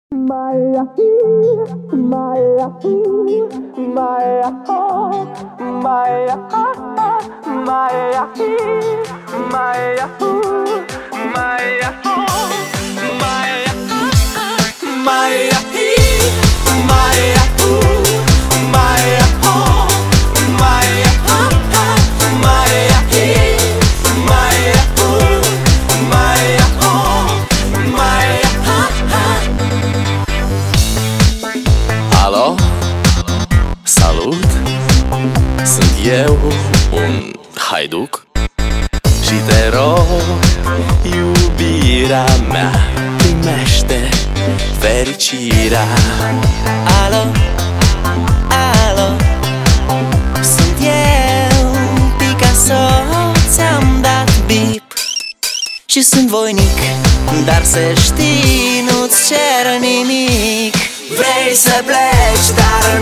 Maya, Maya, Maya, Maya, Maya, Maya, Maya, Alo? Salut! Sunt eu, un haiduc și te rog, iubirea mea, primește fericirea. Alo, alo, sunt eu, Picasso, ți-am dat bip și sunt voinic, dar să știi, nu-ți cer nimic. Vrei să pleci, dar